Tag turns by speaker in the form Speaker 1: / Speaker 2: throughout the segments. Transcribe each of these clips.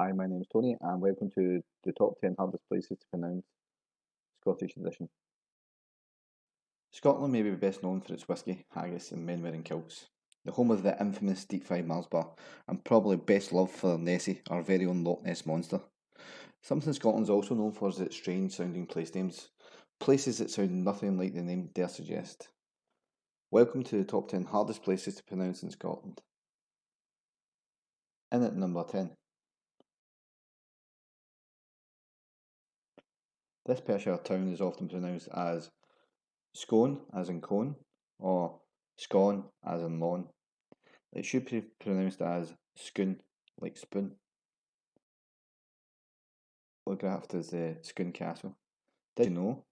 Speaker 1: Hi, my name is Tony, and welcome to the top 10 hardest places to pronounce Scottish edition. Scotland may be best known for its whisky, haggis, and men wearing kilts. The home of the infamous deep fried Mars bar, and probably best loved for Nessie, our very own Loch Ness monster. Something Scotland's also known for is its strange sounding place names, places that sound nothing like the name dare suggest. Welcome to the top 10 hardest places to pronounce in Scotland. In at number 10. This Perthshire town is often pronounced as Scone, as in cone, or Scone, as in lawn. It should be pronounced as Scone, like spoon. Photographed as the Scone Castle. Did you know?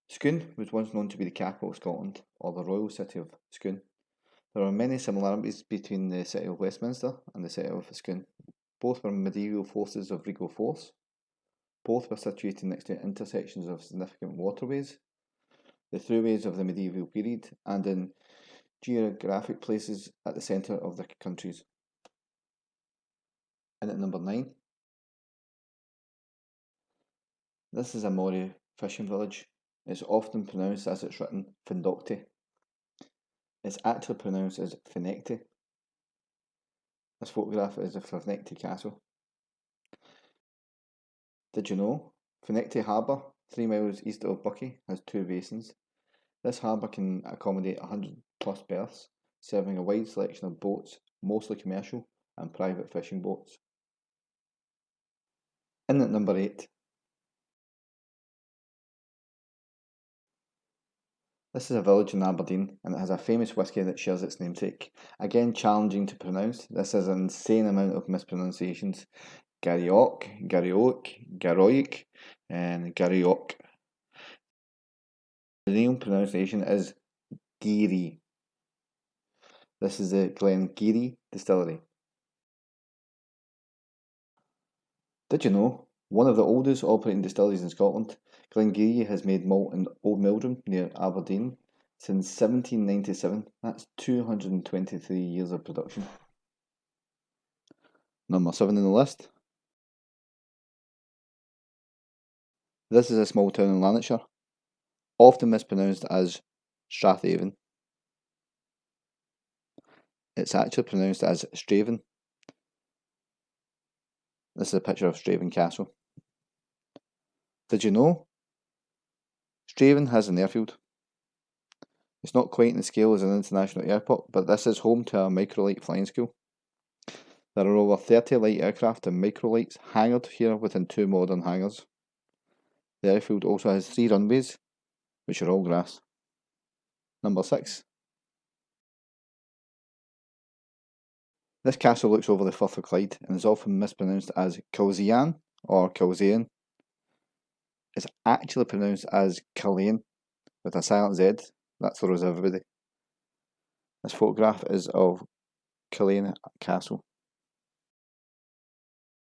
Speaker 1: Scone was once known to be the capital of Scotland, or the royal city of Scone. There are many similarities between the city of Westminster and the city of Scone. Both were medieval forces of regal force. Both were situated next to intersections of significant waterways, the throughways of the medieval period, and in geographic places at the centre of their countries. And at number 9, this is a Maori fishing village. It's often pronounced as it's written, Findocti. It's actually pronounced as Finecti. This photograph is of Finecti Castle. Did you know? Finecti Harbour, 3 miles east of Buckie, has 2 basins. This harbour can accommodate 100 plus berths, serving a wide selection of boats, mostly commercial and private fishing boats. In at number 8. This is a village in Aberdeen, and it has a famous whisky that shares its namesake. Again, challenging to pronounce. This has an insane amount of mispronunciations. Garryock, Garryock, Garroic, and Garryock. The real pronunciation is Geary. This is the Glengeary Distillery. Did you know? One of the oldest operating distilleries in Scotland, Glengeary has made malt in Old Meldrum near Aberdeen since 1797. That's 223 years of production. Number 7 in the list. This is a small town in Lanarkshire, often mispronounced as Strathaven. It's actually pronounced as Straven. This is a picture of Straven Castle. Did you know? Straven has an airfield. It's not quite in the scale as an international airport, but this is home to a microlight flying school. There are over 30 light aircraft and microlights hangared here within 2 modern hangars. The airfield also has 3 runways, which are all grass. Number 6. This castle looks over the Firth of Clyde and is often mispronounced as Kilzean or Kilzean. It's actually pronounced as Killane with a silent Z. That throws everybody. This photograph is of Killane Castle.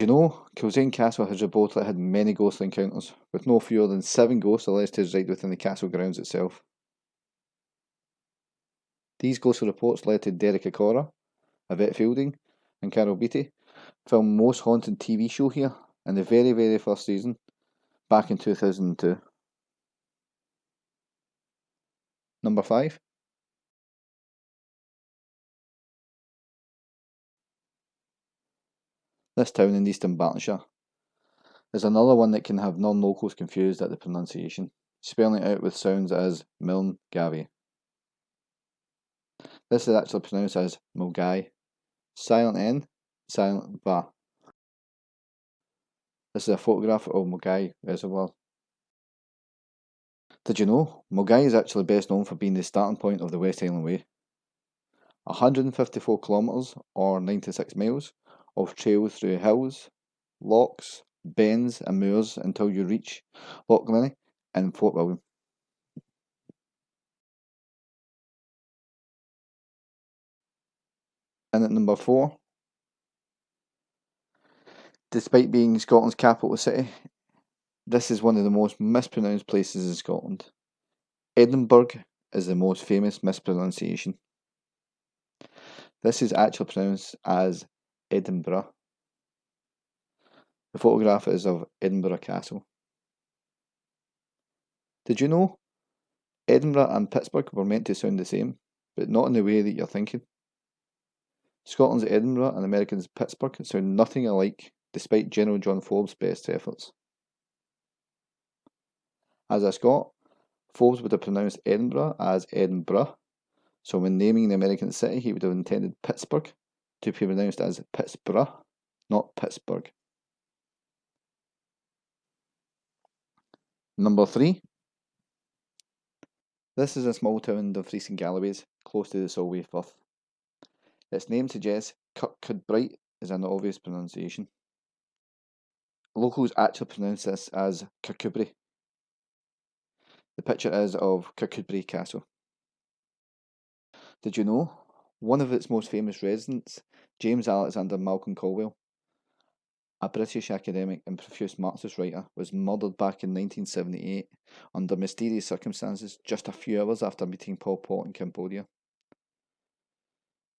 Speaker 1: You know, Kilzean Castle has reportedly had many ghostly encounters, with no fewer than 7 ghosts alleged to reside within the castle grounds itself. These ghostly reports led to Derek Acora, Yvette Fielding, and Carol Beattie film Most Haunted TV show here in the very first season, back in 2002. Number 5. This town in eastern Bartonshire is another one that can have non-locals confused at the pronunciation, spelling it out with sounds as Milne Gavie. This is actually pronounced as Milgai, silent N, silent Va. This is a photograph of Milgai Reservoir. Did you know? Milgai is actually best known for being the starting point of the West Highland Way. 154 kilometres or 96 miles of trails through hills, lochs, bens and moors until you reach Loch Linnhe and Fort William. And at number 4, despite being Scotland's capital city, this is one of the most mispronounced places in Scotland. Edinburgh is the most famous mispronunciation. This is actually pronounced as Edinburgh. The photograph is of Edinburgh Castle. Did you know Edinburgh and Pittsburgh were meant to sound the same, but not in the way that you're thinking? Scotland's Edinburgh and Americans' Pittsburgh sound nothing alike, despite General John Forbes' best efforts. As a Scot, Forbes would have pronounced Edinburgh as Edinburgh, so when naming the American city, he would have intended Pittsburgh to be pronounced as Pittsburgh, not Pittsburgh. Number 3. This is a small town in Dumfries and Galways, close to the Solway Firth. Its name suggests Kirkcudbright is an obvious pronunciation. Locals actually pronounce this as Kirkcudbright. The picture is of Kirkcudbright Castle. Did you know one of its most famous residents, James Alexander Malcolm Caldwell, a British academic and profuse Marxist writer, was murdered back in 1978 under mysterious circumstances just a few hours after meeting Pol Pot in Cambodia?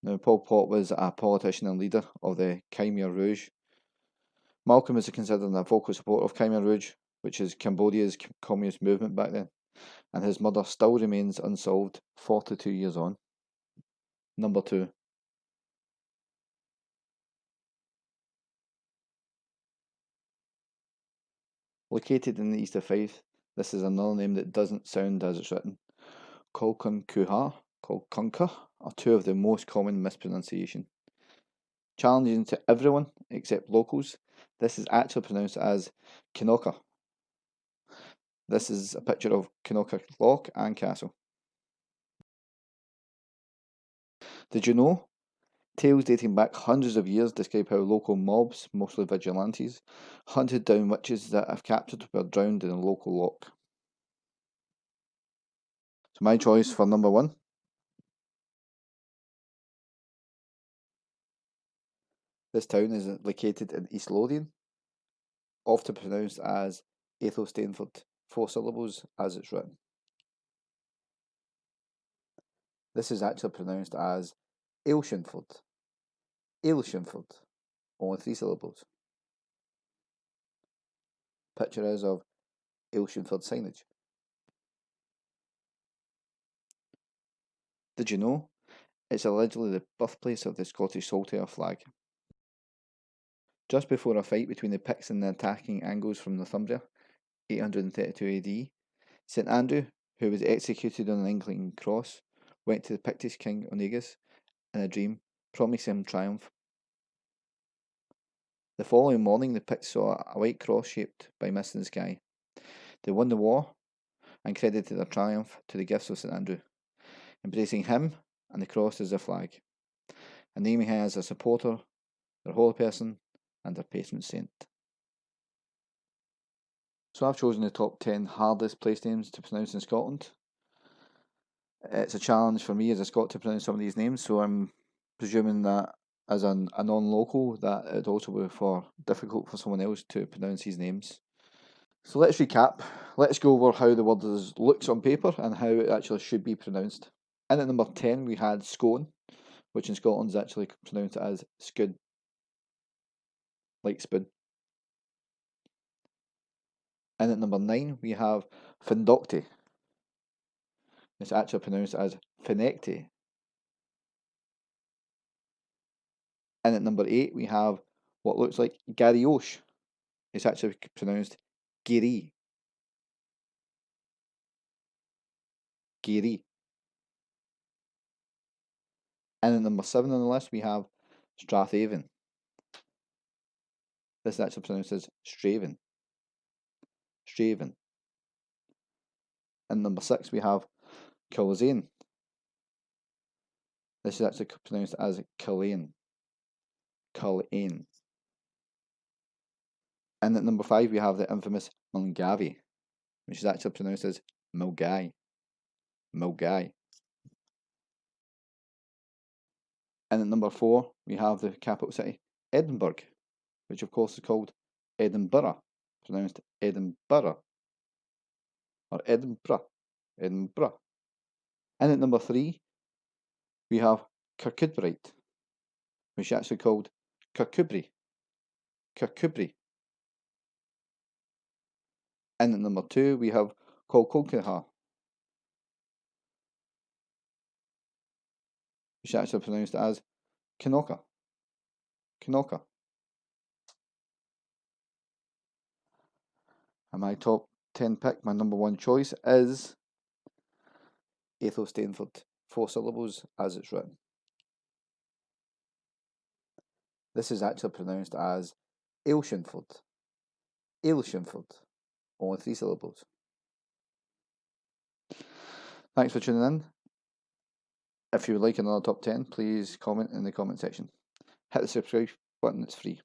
Speaker 1: Now, Pol Pot was a politician and leader of the Khmer Rouge. Malcolm is considered a vocal supporter of Khmer Rouge, which is Cambodia's communist movement back then, and his murder still remains unsolved 42 years on. Number 2. Located in the east of Fife, this is another name that doesn't sound as it's written. Kolkunkuha, Kolkunka are two of the most common mispronunciation. Challenging to everyone except locals, this is actually pronounced as Kinoka. This is a picture of Kinoka Loch and Castle. Did you know? Tales dating back hundreds of years describe how local mobs, mostly vigilantes, hunted down witches that, if captured, were drowned in a local loch. So my choice for number 1. This town is located in East Lothian, often pronounced as Athelstaneford, 4 syllables as it's written. This is actually pronounced as Ailshinford, Ailshinford, only 3 syllables. Picture is of Ailshinford signage. Did you know? It's allegedly the birthplace of the Scottish Saltire flag. Just before a fight between the Picts and the attacking Angles from Northumbria, 832 AD, St Andrew, who was executed on an Anglican cross, went to the Pictish king Onegus in a dream, promising him triumph. The following morning, the Picts saw a white cross shaped by mist in the sky. They won the war and credited their triumph to the gifts of St Andrew, embracing him and the cross as their flag, and naming him as their supporter, their holy person, and their patron saint. So I've chosen the top 10 hardest place names to pronounce in Scotland. It's a challenge for me as a Scot to pronounce some of these names, so I'm presuming that as a non-local that it'd also be difficult for someone else to pronounce these names. So let's recap. Let's go over how the word looks on paper and how it actually should be pronounced. In at number 10 we had scone, which in Scotland is actually pronounced as scud, like spoon. And at number 9 we have Findocti. It's actually pronounced as Finecti. And at number 8 we have what looks like Garryosh. It's actually pronounced Giri. Giri. And at number 7 on the list we have Strathaven. This is actually pronounced as Straven. Straven. And number 6 we have Culzane. This is actually pronounced as Culane. Culane. And at number 5 we have the infamous Mulgavi, which is actually pronounced as Mulgai. Mulgai. And at number 4 we have the capital city Edinburgh, which of course is called Edinburgh, pronounced Edinburgh, or Edinburgh, Edinburgh. And at number 3 we have Kirkcudbright, which is actually called Kirkcudbright, Kirkcudbright. And at number 2, we have Kolkolkaha, which is actually pronounced as Kinoka. Kinoka. And my top 10 pick, my number 1 choice is Athos Stainford. 4 syllables as it's written. This is actually pronounced as Ailshinford. Ailshinford. Only 3 syllables. Thanks for tuning in. If you would like another top 10, please comment in the comment section. Hit the subscribe button, it's free.